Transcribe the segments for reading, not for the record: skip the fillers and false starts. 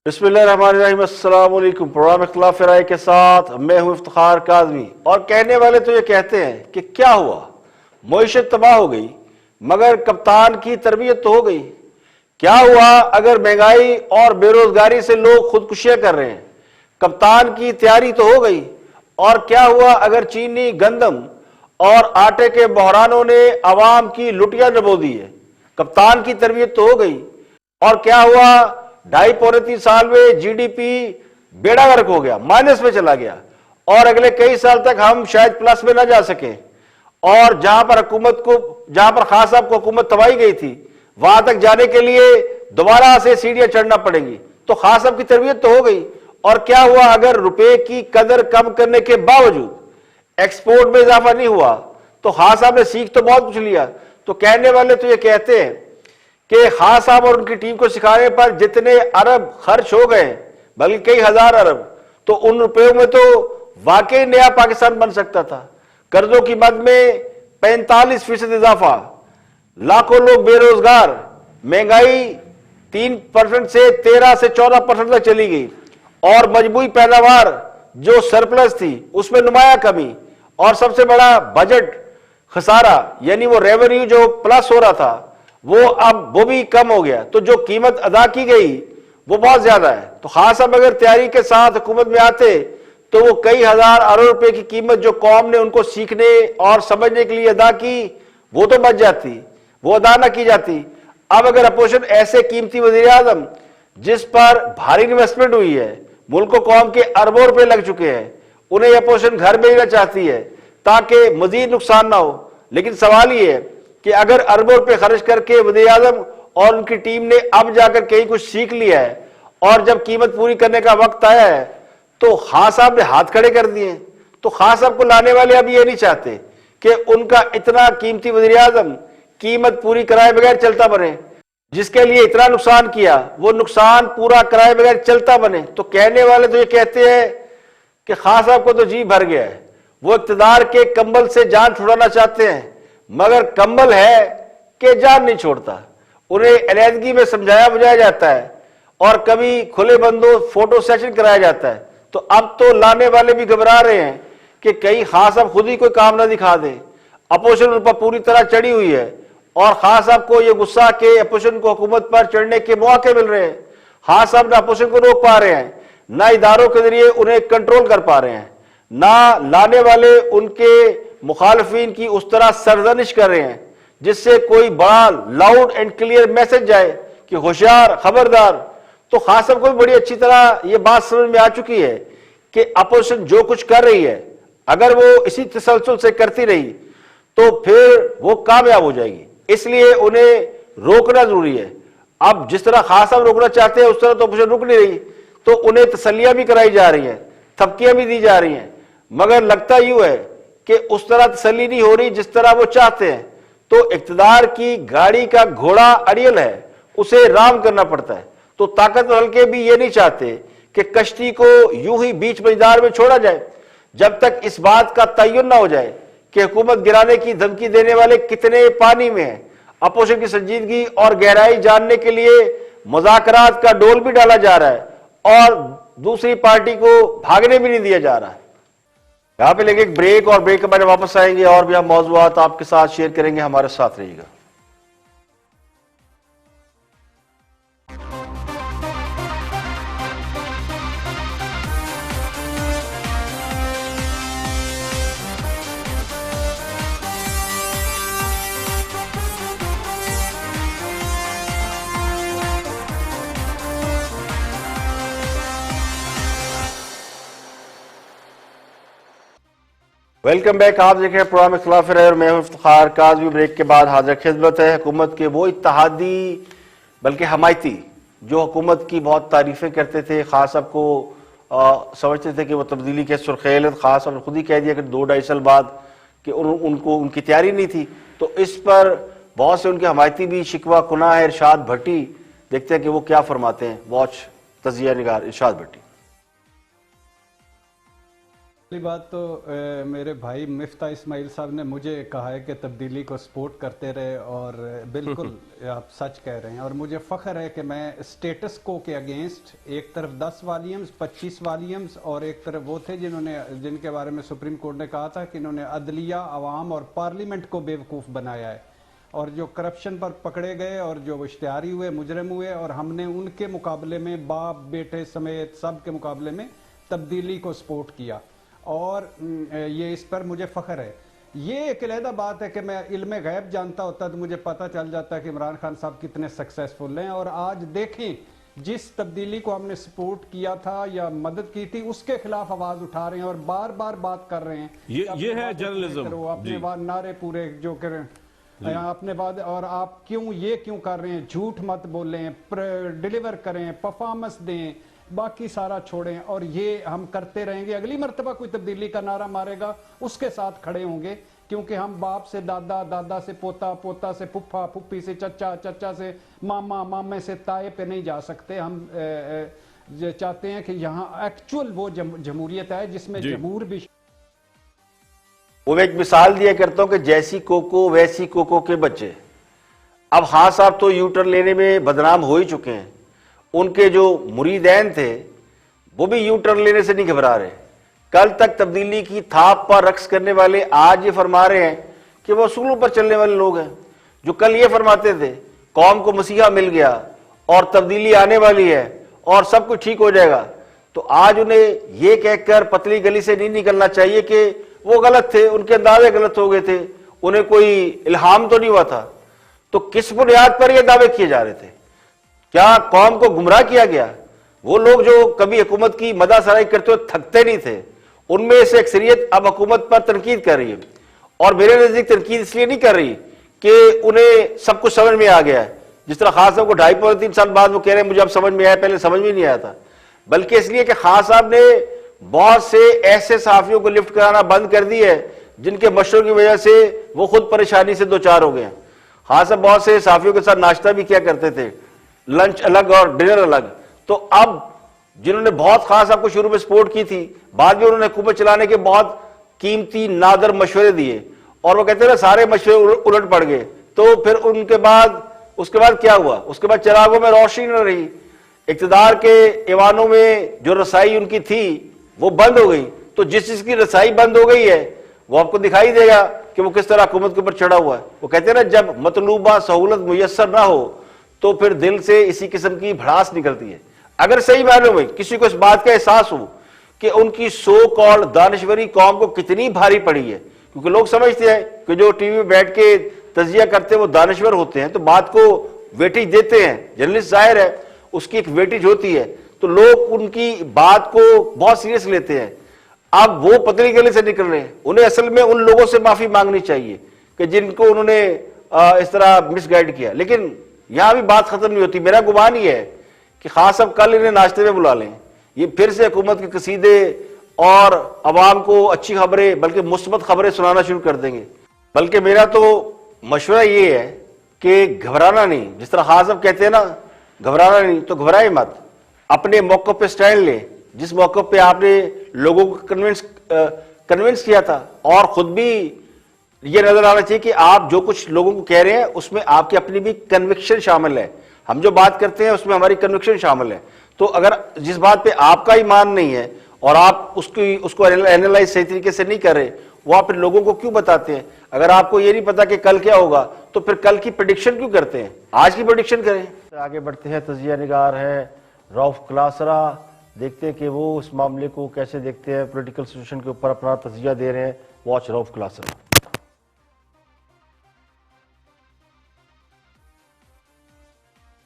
बिस्मिल्लाहिर्रहमानिर्रहीम। अस्सलाम वालेकुम। प्रोग्राम इख्तिलाफ राय के साथ मैं हूं इफ्तिखार काज़मी। और कहने वाले तो ये कहते हैं कि क्या हुआ, मईशत तबाह हो गई मगर कप्तान की तरबियत तो हो गई। क्या हुआ अगर महंगाई और बेरोजगारी से लोग खुदकुशियां कर रहे हैं, कप्तान की तैयारी तो हो गई। और क्या हुआ अगर चीनी, गंदम और आटे के बहरानों ने अवाम की लुटिया डबो दी है, कप्तान की तरबियत तो हो गई। और क्या हुआ, 2.5-3 साल में जीडीपी बेड़ा गर्क हो गया, माइनस में चला गया और अगले कई साल तक हम शायद प्लस में ना जा सके। और जहां पर खास साहब को हुकूमत तबाही गई थी, वहां तक जाने के लिए दोबारा से सीढ़ियां चढ़ना पड़ेंगी। तो खास साहब की तरबियत तो हो गई। और क्या हुआ अगर रुपए की कदर कम करने के बावजूद एक्सपोर्ट में इजाफा नहीं हुआ, तो खास साहब ने सीख तो बहुत कुछ लिया। तो कहने वाले तो ये कहते हैं कि खान साहब और उनकी टीम को सिखाने पर जितने अरब खर्च हो गए, बल्कि कई हजार अरब, तो उन रुपयों में तो वाकई नया पाकिस्तान बन सकता था। कर्जों की मद में 45% इजाफा, लाखों लोग बेरोजगार, महंगाई 3% से 13 से 14% तक चली गई और मजबूरी पैदावार जो सरप्लस थी उसमें नुमाया कमी, और सबसे बड़ा बजट खसारा, यानी वो रेवेन्यू जो प्लस हो रहा था वो भी कम हो गया। तो जो कीमत अदा की गई वो बहुत ज्यादा है। तो खास अब अगर तैयारी के साथ हुकूमत में आते तो वो कई हजार अरब रुपए की कीमत जो कौम ने उनको सीखने और समझने के लिए अदा की, वो तो बच जाती, वो अदा ना की जाती। अब अगर अपोजिशन ऐसे कीमती वजीर आजम जिस पर भारी इन्वेस्टमेंट हुई है, मुल्क को कौम के अरबों रुपए लग चुके हैं, उन्हें अपोजिशन घर भेजना चाहती है ताकि मजीद नुकसान ना हो। लेकिन सवाल ये है कि अगर अरबों रुपए खर्च करके वज़ीर आज़म और उनकी टीम ने अब जाकर कहीं कुछ सीख लिया है और जब कीमत पूरी करने का वक्त आया है तो खान साहब ने हाथ खड़े कर दिए। तो खान साहब को लाने वाले अब ये नहीं चाहते कि उनका इतना कीमती वज़ीर आज़म कीमत पूरी कराए बगैर चलता बने, जिसके लिए इतना नुकसान किया वो नुकसान पूरा कराए बगैर चलता बने। तो कहने वाले तो ये कहते हैं कि खान साहब को तो जी भर गया है, वो इक़्तिदार के कंबल से जान छुड़ाना चाहते हैं, मगर कंबल है कि जान नहीं छोड़ता। उन्हें अलहदगी में समझाया बुझाया जाता है और कभी खुले बंदों फोटो सेशन कराया जाता है। तो अब तो लाने वाले भी घबरा रहे हैं कि कहीं खान साहब खुद ही कोई काम ना दिखा दे। अपोजिशन उन पर पूरी तरह चढ़ी हुई है और खान साहब को यह गुस्सा के अपोजिशन को हुकूमत पर चढ़ने के मौके मिल रहे हैं। खान साहब ना अपोजिशन को रोक पा रहे हैं, ना इदारों के जरिए उन्हें कंट्रोल कर पा रहे हैं, ना लाने वाले उनके मुखालफीन की उस तरह सरजनिश कर रहे हैं जिससे कोई बड़ा लाउड एंड क्लियर मैसेज जाए कि होशियार, खबरदार। तो खास साहब को भी बड़ी अच्छी तरह यह बात समझ में आ चुकी है कि अपोजिशन जो कुछ कर रही है, अगर वो इसी तसलसल से करती रही तो फिर वो कामयाब हो जाएगी। इसलिए उन्हें रोकना जरूरी है। अब जिस तरह खास साहब रोकना चाहते हैं उस तरह तो अपोजिशन रुक नहीं रही, तो उन्हें तसलियां भी कराई जा रही हैं, थपकियां भी दी जा रही हैं, मगर लगता यूं है कि उस तरह तसल्ली नहीं हो रही जिस तरह वो चाहते हैं। तो इक़्तिदार की गाड़ी का घोड़ा अड़ियल है, उसे राम करना पड़ता है। तो ताकतवर हल्के भी ये नहीं चाहते कि कश्ती को यूं ही बीच मैदान में छोड़ा जाए जब तक इस बात का तयन ना हो जाए कि हुकूमत गिराने की धमकी देने वाले कितने पानी में है। अपोजिशन की संजीदगी और गहराई जानने के लिए मुज़ाकरात का डोल भी डाला जा रहा है और दूसरी पार्टी को भागने भी नहीं दिया जा रहा है। यहां पे लेंगे एक ब्रेक और ब्रेक के बाद वापस आएंगे और भी हम मौज़ूआत आपके साथ शेयर करेंगे। हमारे साथ रहिएगा। Welcome back. आप देख रहे हैं प्रोग्राम इख्तिलाफ राय और मैं हूं इफ्तिखार काज़मी। ब्रेक के बाद हाजिर खिदमत है। हुकूमत के वो इत्तेहादी बल्कि हमायती जो हुकूमत की बहुत तारीफें करते थे, खास साहब को समझते थे कि वो तब्दीली के सुरखेल, खास साहब ने खुद ही कह दिया कि 2-2.5 साल बाद कि उनको उनकी तैयारी नहीं थी। तो इस पर बहुत से उनके हमायती भी शिकवा कुना है। इरशाद भट्टी, देखते हैं कि वो क्या फरमाते हैं। वॉच तजिया निगार इरशाद भट्टी। पहली बात तो मेरे भाई मिफ्ता इस्माइल साहब ने मुझे कहा है कि तब्दीली को सपोर्ट करते रहे, और बिल्कुल आप सच कह रहे हैं। और मुझे फ़ख्र है कि मैं स्टेटस को के अगेंस्ट एक तरफ 10 वॉल्यूम्स 25 वॉल्यूम्स और एक तरफ वो थे जिनके बारे में सुप्रीम कोर्ट ने कहा था कि इन्होंने अदलिया, अवाम और पार्लियामेंट को बेवकूफ़ बनाया है, और जो करप्शन पर पकड़े गए और जो इश्तिहारी हुए, मुजरिम हुए, और हमने उनके मुकाबले में बाप बेटे समेत सब के मुकाबले में तब्दीली को सपोर्ट किया, और ये इस पर मुझे फ़ख्र है। ये एक अलहदा बात है कि मैं इल्म गैब जानता होता तो मुझे पता चल जाता कि इमरान खान साहब कितने सक्सेसफुल हैं। और आज देखें जिस तब्दीली को हमने सपोर्ट किया था या मदद की थी उसके खिलाफ आवाज उठा रहे हैं और बार बार बात कर रहे हैं। ये है जर्नलिज्म। अपने नारे पूरे जो करें अपने बाद, और आप क्यों कर रहे हैं, झूठ मत बोलें, डिलीवर करें, परफॉर्मेंस दें, बाकी सारा छोड़ें, और ये हम करते रहेंगे। अगली मर्तबा कोई तब्दीली का नारा मारेगा उसके साथ खड़े होंगे, क्योंकि हम बाप से दादा, दादा से पोता, पोता से फुफ्फा, फुफ्फी से चचा, चचा से मामा, मामे से ताए पे नहीं जा सकते। हम चाहते हैं कि यहाँ एक्चुअल वो जमहूरियत है जिसमें जमहूर भी। वो एक मिसाल दिया करता हूं कि जैसी कोको वैसी कोको के बच्चे। अब हाँ साहब तो यू टर्न लेने में बदनाम हो ही चुके हैं, उनके जो मुरीदैन थे वो भी यू टर्न लेने से नहीं घबरा रहे। कल तक तब्दीली की थाप पर रक्स करने वाले आज ये फरमा रहे हैं कि वो असूलों पर चलने वाले लोग हैं। जो कल ये फरमाते थे कौम को मसीहा मिल गया और तब्दीली आने वाली है और सब कुछ ठीक हो जाएगा, तो आज उन्हें ये कहकर पतली गली से नहीं निकलना चाहिए कि वो गलत थे, उनके अंदाजे गलत हो गए थे, उन्हें कोई इल्हाम तो नहीं हुआ था। तो किस बुनियाद पर ये दावे किए जा रहे थे? क्या कौम को गुमराह किया गया? वो लोग जो कभी हुकूमत की मदासराई करते हुए थकते नहीं थे, उनमें से अक्सरियत अब हुकूमत पर तनकीद कर रही है। और मेरे नजदीक तनकीद इसलिए नहीं कर रही कि उन्हें सब कुछ समझ में आ गया है, जिस तरह खान साहब को 2.5-3 साल बाद वो कह रहे हैं मुझे अब समझ में आया, पहले समझ में नहीं आया था। बल्कि इसलिए कि खान साहब ने बहुत से ऐसे सहाफियों को लिफ्ट कराना बंद कर दी है जिनके मशवरों की वजह से वो खुद परेशानी से दो चार हो गए हैं। खान साहब बहुत से सहाफियों के साथ नाश्ता भी किया करते थे, लंच अलग और डिनर अलग। तो अब जिन्होंने बहुत खास आपको शुरू में सपोर्ट की थी, बाद में उन्होंने हुकूमत चलाने के बहुत कीमती नादर मशवरे दिए और वो कहते हैं ना सारे मशवरे उलट पड़ गए। तो फिर उसके बाद क्या हुआ? उसके बाद चिरागों में रोशनी न रही, इक्तदार के ऐवानों में जो रसाई उनकी थी वो बंद हो गई। तो जिस चीज की रसाई बंद हो गई है वो आपको दिखाई देगा कि वो किस तरह हुकूमत के ऊपर चढ़ा हुआ है। वो कहते हैं ना जब मतलूबा सहूलत मुयस्सर ना हो तो फिर दिल से इसी किस्म की भड़ास निकलती है। अगर सही मायनों में किसी को इस बात का एहसास हो कि उनकी सो कॉल्ड दानश्वरी कौम को कितनी भारी पड़ी है, क्योंकि लोग समझते हैं कि जो टीवी में बैठ के तजिया करते हैं वो दानश्वर होते हैं, तो बात को वेटेज देते हैं। जर्नलिस्ट जाहिर है उसकी एक वेटेज होती है, तो लोग उनकी बात को बहुत सीरियस लेते हैं। अब वो पतली गली से निकल रहे हैं, उन्हें असल में उन लोगों से माफी मांगनी चाहिए कि जिनको उन्होंने इस तरह मिसगाइड किया। लेकिन यहां भी बात खत्म नहीं होती। मेरा गुमान ही है कि खास अब कल इन्हें नाश्ते में बुला लें, ये फिर से हुकूमत के कसीदे और अवाम को अच्छी खबरें बल्कि मुस्बत खबरें सुनाना शुरू कर देंगे। बल्कि मेरा तो मशवरा ये है कि घबराना नहीं, जिस तरह खास अब कहते हैं ना घबराना नहीं, तो घबराए मत, अपने मौके पे स्टैंड ले। जिस मौके पे आपने लोगों को कन्विंस किया था, और खुद भी ये नजर आना चाहिए कि आप जो कुछ लोगों को कह रहे हैं उसमें आपकी अपनी भी कन्विक्शन शामिल है। हम जो बात करते हैं उसमें हमारी कन्विक्शन शामिल है। तो अगर जिस बात पे आपका ईमान नहीं है और आप उसको एनालाइज सही तरीके से नहीं कर रहे, वो आप फिर लोगों को क्यों बताते हैं? अगर आपको ये नहीं पता कि कल क्या होगा तो फिर कल की प्रेडिक्शन क्यों करते हैं? आज की प्रेडिक्शन करें। आगे बढ़ते हैं, तजिया निगार है रऊफ क्लासरा। देखते हैं कि वो इस मामले को कैसे देखते हैं, पॉलिटिकल सिचुएशन के ऊपर अपना तजिया दे रहे हैं। वॉच रऊफ क्लासरा।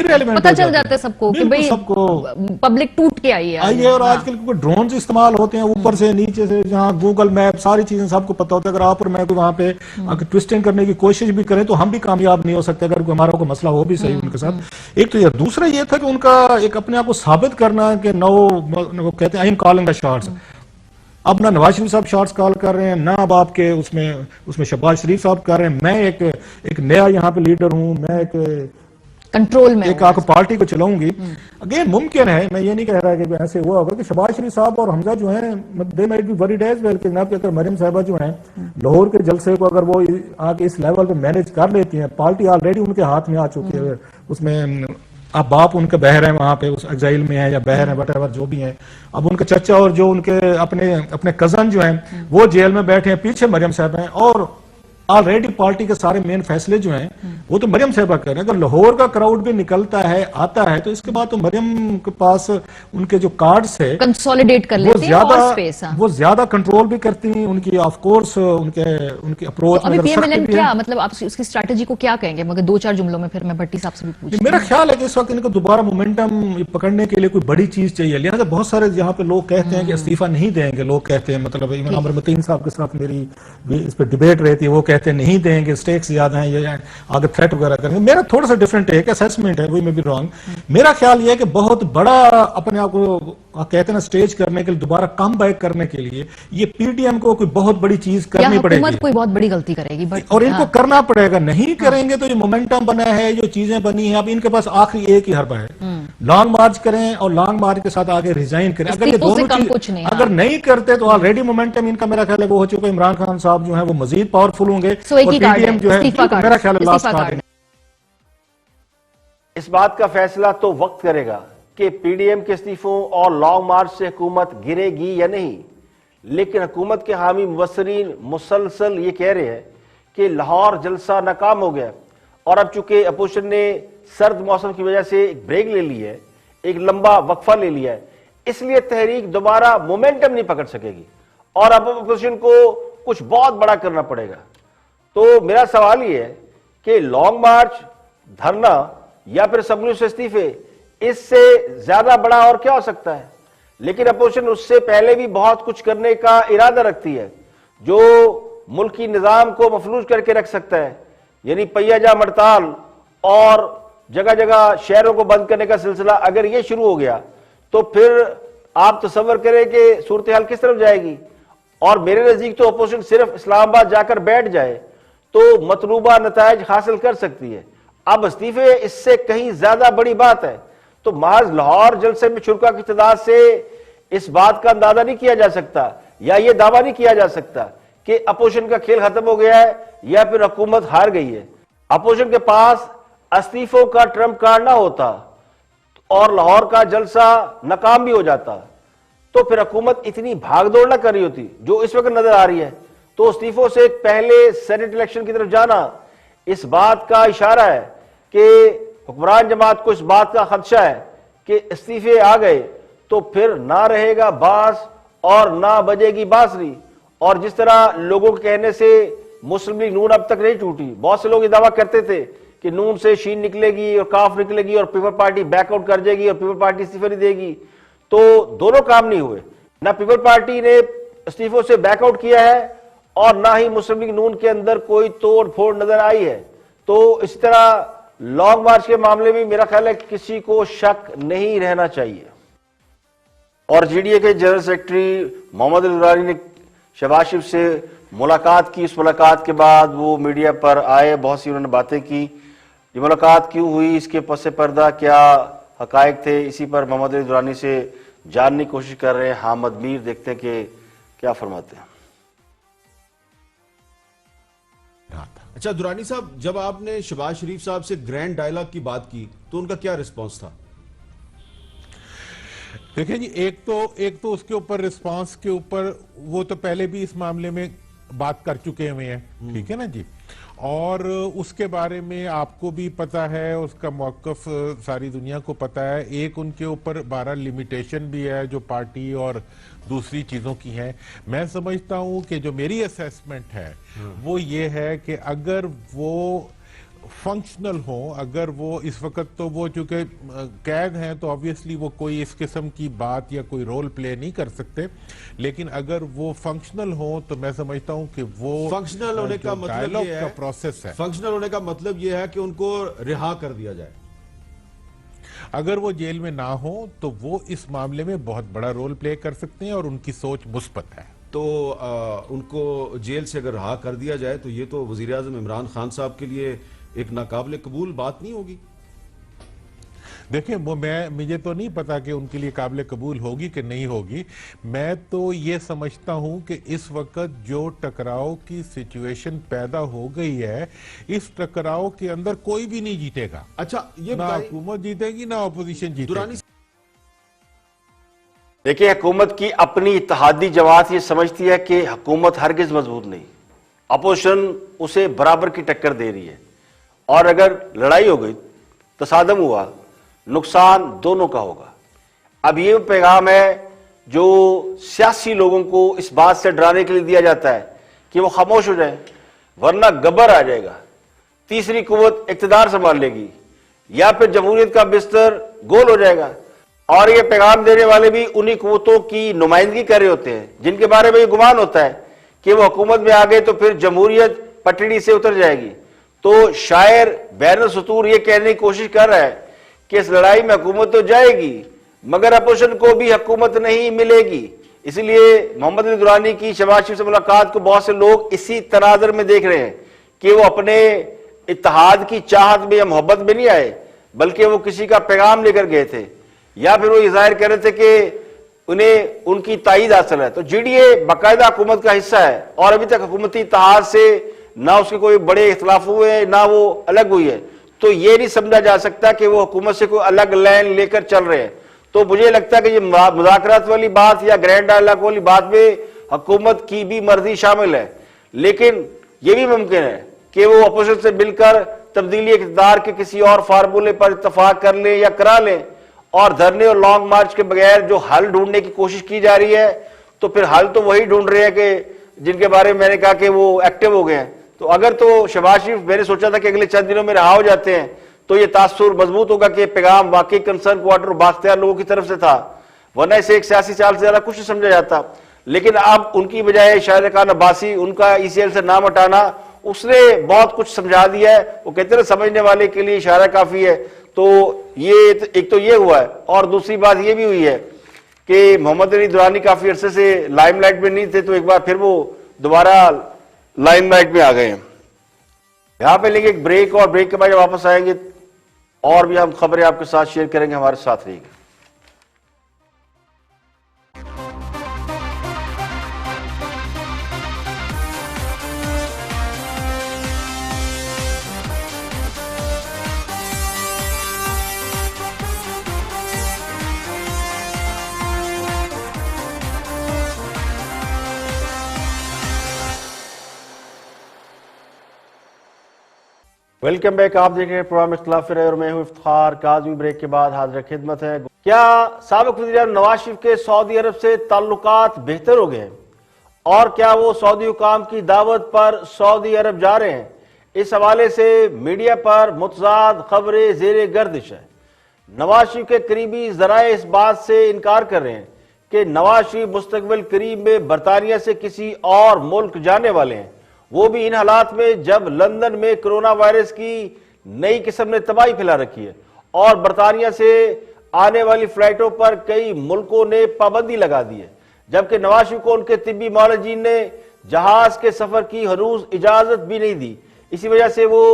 पता चल जाता है सबको कि भाई सबको पब्लिक टूट के आई है। और आजकल ड्रोन इस्तेमाल होते हैं ऊपर से नीचे से, जहाँ गूगल मैप सारी चीजें सबको पता होता है। अगर आप और मैं वहां पे ट्विस्टिंग करने की कोशिश भी करें तो हम भी कामयाब नहीं हो सकते, अगर हमारा कोई मसला हो भी सही उनके साथ। एक तो ये, दूसरा ये था कि उनका एक अपने आप को साबित करना कि वो कहते हैं I am calling the shots. अब ना नवाज शरीफ साहब शॉट्स कॉल कर रहे हैं, ना अब आपके उसमें शहबाज शरीफ साहब कर रहे हैं। मैं एक नया यहाँ पे लीडर हूँ, मैं एक कंट्रोल में एक आंख पार्टी को चलाऊंगी। अगेन मुमकिन है, मैं ये नहीं कह रहा कि ऐसे हुआ होगा कि शहबाज शरीफ साहब और हमजा जो हैं they might be very days well कि अगर मरियम साहिबा जो हैं लाहौर के जलसे को अगर वो आके इस लेवल पे मैनेज कर लेती हैं, पार्टी ऑलरेडी उनके हाथ में आ चुकी है, उसमें अब बाप उनके बहर हैं वहां पे, उस एग्जाइल में है या बहर है वट जो भी हैं, अब उनके चचा और जो उनके अपने कजन जो हैं वो जेल में बैठे हैं, पीछे मरियम साहब हैं, और ऑलरेडी पार्टी के सारे मेन फैसले जो हैं वो तो मरियम साहबा कर रहे हैं। अगर लाहौर का क्राउड भी निकलता है आता है तो इसके बाद तो मरियम के पास उनके जो कार्ड्स है कंसोलिडेट कर लेते हैं और स्पेस, वो ज्यादा कंट्रोल भी करती हैं, उनकी ऑफ कोर्स उनकी अप्रोच तो अभी पीएमएलएन क्या मतलब आप उसकी स्ट्रैटेजी को क्या कहेंगे, मगर 2-4 जुमलों में फिर मैं भट्टी साहब से भी पूछूं। मेरा ख्याल है कि इस वक्त इनको दोबारा मोमेंटम पकड़ने के लिए कोई बड़ी चीज चाहिए, लिहाजा बहुत सारे यहाँ पे लोग कहते हैं कि इस्तीफा नहीं देंगे, लोग कहते हैं मतलब इमरान आमिर मतीन साहब के साथ मेरी इस पर डिबेट रहती है, वो कहते हैं नहीं देंगे, स्टेक्स ज्यादा हैं, ये आगे थ्रेट वगैरह करेंगे। मेरा थोड़ा सा डिफरेंट है, असेसमेंट है, वही में भी रॉन्ग। मेरा ख्याल ये है कि बहुत बड़ा अपने आप को कहते हैं ना स्टेज करने के लिए, दोबारा कम बैक करने के लिए ये पीडीएम को कोई बहुत बड़ी चीज करनी पड़ेगी, कोई बहुत बड़ी गलती करेगी और इनको करना पड़ेगा, नहीं करेंगे तो ये मोमेंटम बना है, जो चीजें बनी है, अब इनके पास आखिरी एक ही हरबा है, लॉन्ग मार्च करें और लॉन्ग मार्च के साथ आगे रिजाइन करें। अगर ये दोनों चीज अगर नहीं करते तो ऑलरेडी मोमेंटम इनका मेरा ख्याल है वो हो चुका है। इमरान खान साहब जो है वो मजीद पावरफुल होंगे और पीडीएम जो है मेरा ख्याल है लास्ट कार्ड। इस बात का फैसला तो वक्त करेगा कि पीडीएम के इस्तीफों और लॉन्ग मार्च से हुकूमत गिरेगी या नहीं, लेकिन हुकूमत के हामी मुबस्सरीन मुसलसल ये कह रहे हैं कि लाहौर जलसा नाकाम हो गया, और अब चूंकि अपोजिशन ने सर्द मौसम की वजह से एक ब्रेक ले ली है, एक लंबा वक्फा ले लिया है, इसलिए तहरीक दोबारा मोमेंटम नहीं पकड़ सकेगी और अब अपोजिशन को कुछ बहुत बड़ा करना पड़ेगा। तो मेरा सवाल ये है कि लॉन्ग मार्च, धरना या फिर सबनुर से इस्तीफे, इससे ज्यादा बड़ा और क्या हो सकता है? लेकिन अपोजिशन उससे पहले भी बहुत कुछ करने का इरादा रखती है जो मुल्की निजाम को मफलूज करके रख सकता है, यानी पहिया हड़ताल और जगह जगह शहरों को बंद करने का सिलसिला अगर ये शुरू हो गया तो फिर आप तसव्वुर करें कि सूरत हाल किस तरफ जाएगी। और मेरे नजदीक तो अपोजिशन सिर्फ इस्लामाबाद जाकर बैठ जाए तो मतलूबा नताइज हासिल कर सकती है। अब इस्तीफे इससे कहीं ज्यादा बड़ी बात है। तो महज लाहौर जलसे में शुरका की तादाद से इस बात का अंदाजा नहीं किया जा सकता या यह दावा नहीं किया जा सकता कि अपोजिशन का खेल खत्म हो गया है या फिर हुकूमत हार गई है। अपोजिशन के पास इस्तीफों का ट्रम्प कार्ड ना होता और लाहौर का जलसा नाकाम भी हो जाता तो फिर हुकूमत इतनी भागदौड़ ना कर रही होती जो इस वक्त नजर आ रही है। तो इस्तीफों से पहले सेनेट इलेक्शन की तरफ जाना इस बात का इशारा है कि हुक्मरान जमात को इस बात का खदशा है कि इस्तीफे आ गए तो फिर ना रहेगा बांस और ना बजेगी बांसुरी। और जिस तरह लोगों के कहने से मुस्लिम लीग नून अब तक नहीं टूटी, बहुत से लोग ये दावा करते थे कि नून से शीन निकलेगी और काफ निकलेगी और पीपल पार्टी बैकआउट कर जाएगी और पीपल पार्टी इस्तीफे नहीं देगी, तो दोनों काम नहीं हुए। ना पीपल पार्टी ने इस्तीफों से बैकआउट किया है और ना ही मुस्लिम लीग नून के अंदर कोई तोड़ फोड़ नजर आई है। तो इस तरह लॉन्ग मार्च के मामले में मेरा ख्याल है किसी को शक नहीं रहना चाहिए। और जीडीए के जनरल सेक्रेटरी मोहम्मद अली दुरानी ने शहबाज शरीफ से मुलाकात की। इस मुलाकात के बाद वो मीडिया पर आए, बहुत सी उन्होंने बातें की। ये मुलाकात क्यों हुई, इसके पस पर्दा क्या हकायक थे, इसी पर मोहम्मद अली दुरानी से जानने की कोशिश कर रहे हैं हामिद मीर। देखते हैं कि क्या फरमाते हैं। अच्छा दुरानी साहब, जब आपने शहबाज शरीफ साहब से ग्रैंड डायलॉग की बात की तो उनका क्या रिस्पांस था? देखिए जी, एक तो उसके ऊपर रिस्पांस के ऊपर वो तो पहले भी इस मामले में बात कर चुके हुए हैं, ठीक है ना जी, और उसके बारे में आपको भी पता है, उसका मौकफ सारी दुनिया को पता है। एक उनके ऊपर 12 लिमिटेशन भी है जो पार्टी और दूसरी चीजों की हैं। मैं समझता हूं कि जो मेरी असेसमेंट है वो ये है कि अगर वो फंक्शनल हो, अगर वो इस वक्त तो वो चूंकि कैद हैं तो ऑब्वियसली वो कोई इस किस्म की बात या कोई रोल प्ले नहीं कर सकते, लेकिन अगर वो फंक्शनल हो तो मैं समझता हूं कि वो फंक्शनल होने का मतलब ये है, प्रोसेस है, फंक्शनल होने का मतलब ये है कि उनको रिहा कर दिया जाए। अगर वो जेल में ना हो तो वो इस मामले में बहुत बड़ा रोल प्ले कर सकते हैं और उनकी सोच मुस्बत है। तो उनको जेल से अगर रहा कर दिया जाए तो ये तो वजीर आजम इमरान खान साहब के लिए एक नाकाबिले कबूल बात नहीं होगी? देखिए वो मुझे तो नहीं पता कि उनके लिए काबिल कबूल होगी कि नहीं होगी। मैं तो ये समझता हूं कि इस वक्त जो टकराव की सिचुएशन पैदा हो गई है, इस टकराव के अंदर कोई भी नहीं जीतेगा। अच्छा ये ना बताइए हुकूमत जीतेगी ना अपोजिशन जीतेगी। दुरानी देखिए, हुकूमत की अपनी इत्तेहादी जमात ये समझती है कि हुकूमत हरगिज मजबूत नहीं, अपोजिशन उसे बराबर की टक्कर दे रही है, और अगर लड़ाई हो गई, तसादम हुआ, नुकसान दोनों का होगा। अब ये पैगाम है जो सियासी लोगों को इस बात से डराने के लिए दिया जाता है कि वो खामोश हो जाए, वरना गब्बर आ जाएगा, तीसरी कुव्वत इक्तदार संभाल लेगी, या फिर जमहूरियत का बिस्तर गोल हो जाएगा। और ये पैगाम देने वाले भी उन्हीं कुव्वतों की नुमाइंदगी कर रहे होते हैं जिनके बारे में ये गुमान होता है कि वो हुकूमत में आ गए तो फिर जमहूरियत पटड़ी से उतर जाएगी। तो शायर बैरन सतूर ये कहने की कोशिश कर रहा है कि इस लड़ाई में हुकूमत तो जाएगी मगर अपोजिशन को भी हुकूमत नहीं मिलेगी। इसलिए मोहम्मद अली दुरानी की शहबाज शरीफ से मुलाकात को बहुत से लोग इसी तनाजर में देख रहे हैं कि वो अपने इत्तेहाद की चाहत में या मोहब्बत में नहीं आए, बल्कि वो किसी का पैगाम लेकर गए थे, या फिर वो ये जाहिर कर रहे थे कि उन्हें उनकी ताईद हासिल है। तो जीडीए बाकायदा हुकूमत का हिस्सा है और अभी तक हुकूमती इत्तेहाद से ना उसके कोई बड़े इख्तलाफ हुए हैं ना वो अलग हुई है। तो ये नहीं समझा जा सकता कि वो हुकूमत से कोई अलग लाइन लेकर चल रहे हैं। तो मुझे लगता है कि ये मुज़ाकरात वाली बात या ग्रैंड डायलॉग वाली बात में हुकूमत की भी मर्जी शामिल है, लेकिन यह भी मुमकिन है कि वो अपोजिशन से मिलकर तब्दीली इक़्तिदार के किसी और फार्मूले पर इत्तफाक कर लें या करा लें, और धरने और लॉन्ग मार्च के बगैर जो हल ढूंढने की कोशिश की जा रही है तो फिर हल तो वही ढूंढ रहे हैं कि जिनके बारे में मैंने कहा कि वो एक्टिव हो गए हैं। तो अगर तो शहबाज शरीफ, मैंने सोचा था कि अगले चंद दिनों में रहा हो जाते हैं तो ये तासुर मजबूत होगा कि पैगाम वाकई कंसर्न क्वार्टर और बाख्तियार लोगों की तरफ से था, वरना इसे एक सियासी चाल से ज्यादा कुछ नहीं समझा जाता। लेकिन अब उनकी बजाय शाहिद खान अब्बासी, उनका ईसीएल से नाम हटाना, उसने बहुत कुछ समझा दिया है। वो कहते हैं समझने वाले के लिए इशारा काफी है। तो ये एक तो ये हुआ है, और दूसरी बात ये भी हुई है कि मोहम्मद अली दुरानी काफी अरसे से लाइमलाइट में नहीं थे, तो एक बार फिर वो दोबारा लाइमलाइट में आ गए हैं। यहां पे लेंगे एक ब्रेक, और ब्रेक के बाद जब वापस आएंगे और भी हम खबरें आपके साथ शेयर करेंगे। हमारे साथ रहिएगा। Welcome back. आप देख रहे हैं प्रोग्राम इख्तिलाफ राय और मैं हूं इफ्तिखार काज़मी। ब्रेक के बाद हाजिर खिदमत है। क्या साबिक वज़ीर-ए-आज़म नवाज शरीफ के सऊदी अरब से ताल्लुकात बेहतर हो गए हैं, और क्या वो सऊदी हुकाम की दावत पर सऊदी अरब जा रहे हैं? इस हवाले से मीडिया पर मुतज़ाद खबरें ज़ेरे गर्दिश है। नवाज शरीफ के करीबी ज़राए इस बात से इनकार कर रहे हैं कि नवाज शरीफ मुस्तक़बिल करीब में बरतानिया से किसी और मुल्क जाने वाले हैं, वो भी इन हालात में जब लंदन में कोरोना वायरस की नई किस्म ने तबाही फैला रखी है और बरतानिया से आने वाली फ्लाइटों पर कई मुल्कों ने पाबंदी लगा दी है, जबकि नवाज शरीफ को उनके तिब्बी मौलजीन ने जहाज के सफर की हरूज इजाजत भी नहीं दी। इसी वजह से वो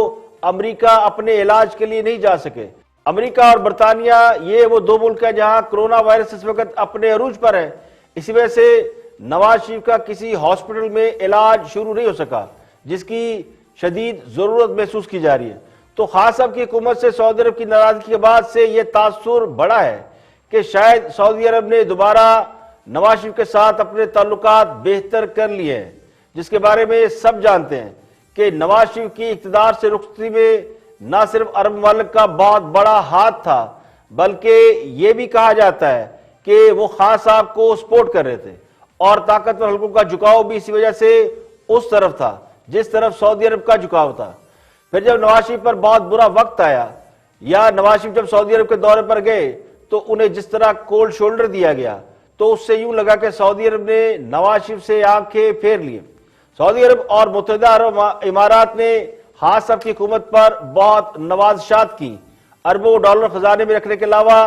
अमेरिका अपने इलाज के लिए नहीं जा सके। अमेरिका और बरतानिया ये वो दो मुल्क है जहां कोरोना वायरस इस वक्त अपने अरूज पर है। इसी वजह से नवाज शरीफ का किसी हॉस्पिटल में इलाज शुरू नहीं हो सका, जिसकी शदीद जरूरत महसूस की जा रही है। तो खास साहब की हुकूमत से सऊदी अरब की नाराजगी के बाद से यह तासुर बढ़ा है कि शायद सऊदी अरब ने दोबारा नवाज शरीफ के साथ अपने ताल्लुकात बेहतर कर लिए हैं, जिसके बारे में सब जानते हैं कि नवाज शरीफ की इक़्तिदार से रुखसती में न सिर्फ अरब ममालिक का बहुत बड़ा हाथ था, बल्कि यह भी कहा जाता है कि वो खान साहब को सपोर्ट कर रहे थे, और ताकतवर हल्कों का झुकाव भी इसी वजह से उस तरफ था जिस तरफ सऊदी अरब का झुकाव था। फिर जब नवाज शरीफ पर बहुत बुरा वक्त आया, या नवाज शरीफ जब सऊदी अरब के दौरे पर गए, तो उन्हें जिस तरह कोल्ड शोल्डर दिया गया, तो उससे यूं लगा कि सऊदी अरब ने नवाज शरीफ से आंखें फेर ली। सऊदी अरब और मुत्तहिदा अरब इमारात ने खान साहब की हुकूमत पर बहुत नवाजिशात की। अरबों डॉलर खजाने में रखने के अलावा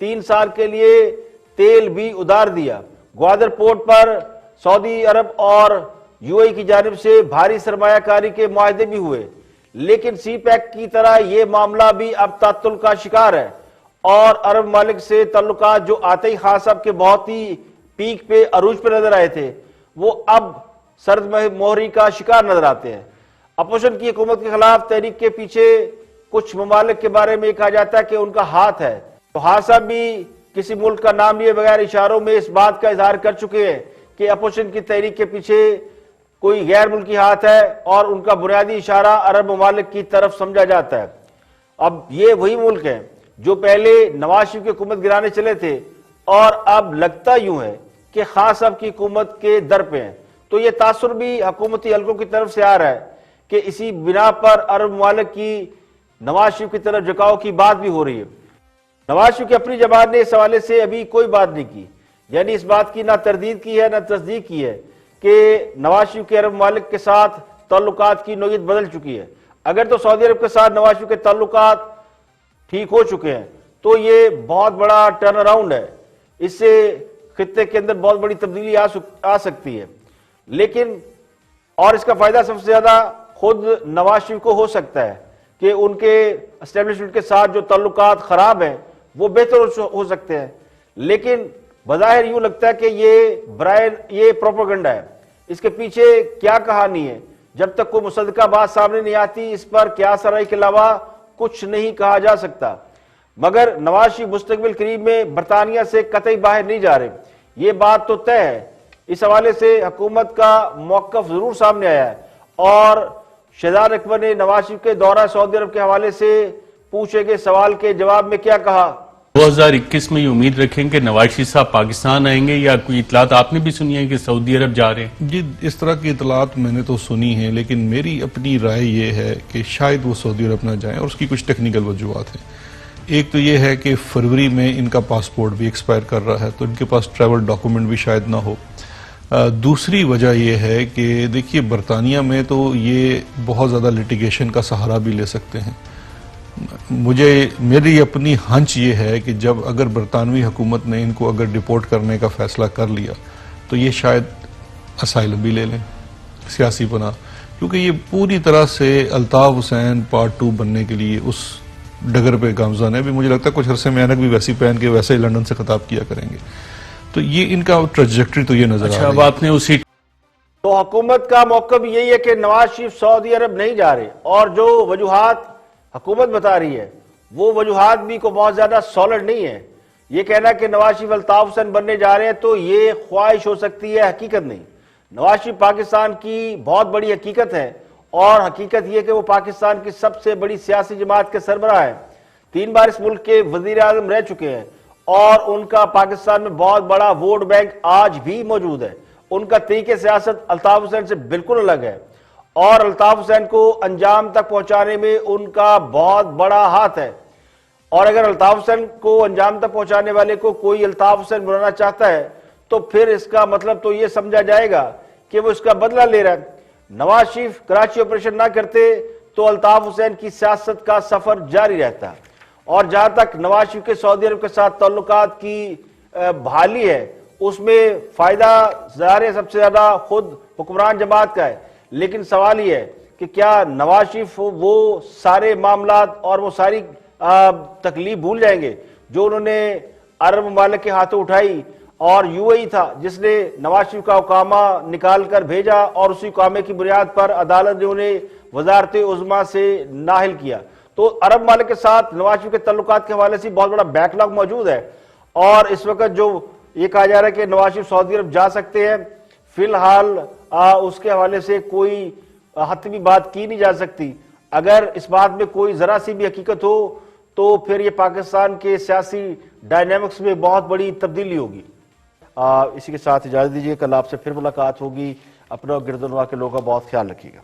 3 साल के लिए तेल भी उधार दिया। ग्वादर पोर्ट पर सऊदी अरब और यूएई की जानिब से भारी सरमायाकारी के मुआहदे भी हुए, लेकिन सी पैक की तरह यह मामला भी अब तातुल का शिकार है, और अरब ममालिक से ताल्लुकात जो आते ही खान साहब के बहुत ही पीक पे अरूज पे नजर आए थे, वो अब सर्द मोहरी का शिकार नजर आते हैं। अपोजिशन की हुकूमत के खिलाफ तहरीक के पीछे कुछ ममालिक के बारे में कहा जाता है कि उनका हाथ है। तो खान साहब भी किसी मुल्क का नाम लिए बगैर इशारों में इस बात का इजहार कर चुके हैं कि अपोजिशन की तहरीक के पीछे कोई गैर मुल्की हाथ है और उनका बुनियादी इशारा अरब ममालिक की तरफ समझा जाता है। अब ये वही मुल्क हैं जो पहले नवाज शरीफ की हुकूमत गिराने चले थे और अब लगता यूं है कि खान साहब की हुकूमत के दर पे हैं। तो ये तासुर भी हुकूमती हलकों की तरफ से आ रहा है कि इसी बिना पर अरब ममालिक की नवाज शरीफ की तरफ झुकाव की बात भी हो रही है। नवाज शरीफ की अपनी जमात ने इस हवाले से अभी कोई बात नहीं की, यानी इस बात की ना तरदीद की है ना तस्दीक की है कि नवाज शरीफ के अरब ममालिक के साथ ताल्लुकात की नोयत बदल चुकी है। अगर तो सऊदी अरब के साथ नवाज शरीफ के ताल्लुकात ठीक हो चुके हैं तो ये बहुत बड़ा टर्न अराउंड है, इससे खित्ते के अंदर बहुत बड़ी तब्दीली आ सकती है। लेकिन और इसका फायदा सबसे ज्यादा खुद नवाज शरीफ को हो सकता है कि उनके एस्टेब्लिशमेंट के साथ जो ताल्लुकात खराब हैं वो बेहतर हो सकते हैं। लेकिन बज़ाहिर यूं लगता है कि ये प्रोपेगेंडा है, इसके पीछे क्या कहानी है जब तक कोई मुसद्दका बात सामने नहीं आती इस पर क्या सराय के अलावा कुछ नहीं कहा जा सकता। मगर नवाज शरीफ मुस्तकबिल करीब में बरतानिया से कतई बाहर नहीं जा रहे, ये बात तो तय है। इस हवाले से हुकूमत का मौक़िफ़ जरूर सामने आया है और शहजाद अकबर ने नवाज शरीफ के दौरा सऊदी अरब के हवाले से पूछे गए सवाल के जवाब में क्या कहा। 2021 में ये उम्मीद रखें कि नवाज शरीफ साहब पाकिस्तान आएंगे या कोई इतलात आपने भी सुनी है कि सऊदी अरब जा रहे हैं? जी, इस तरह की इतलात मैंने तो सुनी है, लेकिन मेरी अपनी राय ये है कि शायद वो सऊदी अरब ना जाएं और उसकी कुछ टेक्निकल वजूहत हैं। एक तो ये है कि फरवरी में इनका पासपोर्ट भी एक्सपायर कर रहा है तो इनके पास ट्रैवल डॉक्यूमेंट भी शायद ना हो। दूसरी वजह यह है कि देखिए बरतानिया में तो ये बहुत ज़्यादा लिटिगेशन का सहारा भी ले सकते हैं। मेरी अपनी हंच ये है कि जब अगर बरतानवी हुकूमत ने इनको अगर डिपोर्ट करने का फैसला कर लिया तो ये शायद असाइलम भी ले लें, सियासी पनाह, क्योंकि ये पूरी तरह से अल्ताफ हुसैन पार्ट 2 बनने के लिए उस डगर पे गामज़न है। भी मुझे लगता है कुछ अरसे में ऐनक भी वैसी पहन के वैसे ही लंदन से खिताब किया करेंगे। तो ये इनका ट्रेजेक्टरी तो ये नजर आ रही है। अब आपने उसी तो हुकूमत का मौक़िफ़ यही है कि नवाज शरीफ सऊदी अरब नहीं जा रहे और जो वजूहात हुकूमत बता रही है वो वजूहात भी को बहुत ज्यादा सॉलिड नहीं है। ये कहना कि नवाज शरीफ अल्ताफ हुसैन बनने जा रहे हैं तो ये ख्वाहिश हो सकती है, हकीकत नहीं। नवाज शरीफ पाकिस्तान की बहुत बड़ी हकीकत है और हकीकत यह कि वो पाकिस्तान की सबसे बड़ी सियासी जमात के सरबराह है, 3 बार इस मुल्क के वजीर आज़म रह चुके हैं और उनका पाकिस्तान में बहुत बड़ा वोट बैंक आज भी मौजूद है। उनका तरीके सियासत अल्ताफ हुसैन से बिल्कुल अलग है और अल्ताफ हुसैन को अंजाम तक पहुंचाने में उनका बहुत बड़ा हाथ है। और अगर अल्ताफ हुसैन को अंजाम तक पहुंचाने वाले को कोई अल्ताफ हुसैन बनाना चाहता है तो फिर इसका मतलब तो यह समझा जाएगा कि वो इसका बदला ले रहा है। नवाज शरीफ कराची ऑपरेशन ना करते तो अल्ताफ हुसैन की सियासत का सफर जारी रहता। और जहां तक नवाज शरीफ के सऊदी अरब के साथ ताल्लुकात की बहाली है उसमें फायदा ज़ाहिर है सबसे ज्यादा खुद हुक्मरान जमात का है। लेकिन सवाल यह है कि क्या नवाज शरीफ वो सारे मामलात और वो सारी तकलीफ भूल जाएंगे जो उन्होंने अरब ममालिक के हाथों उठाई और यूएई था जिसने नवाज शरीफ का उकामा निकाल कर भेजा और उसी उकामे की बुनियाद पर अदालत ने उन्हें वजारत उज़्मा से नाहिल किया। तो अरब ममालिक के साथ नवाज शरीफ के तल्लुकात के हवाले से बहुत बड़ा बैकलॉग मौजूद है और इस वक्त जो ये कहा जा रहा है कि नवाज शरीफ सऊदी अरब जा सकते हैं, फिलहाल उसके हवाले से कोई हतमी बात की नहीं जा सकती। अगर इस बात में कोई जरा सी भी हकीकत हो तो फिर ये पाकिस्तान के सियासी डायनेमिक्स में बहुत बड़ी तब्दीली होगी। इसी के साथ इजाजत दीजिए, कल आपसे फिर मुलाकात होगी। अपना गिरदनवा के लोगों का बहुत ख्याल रखिएगा।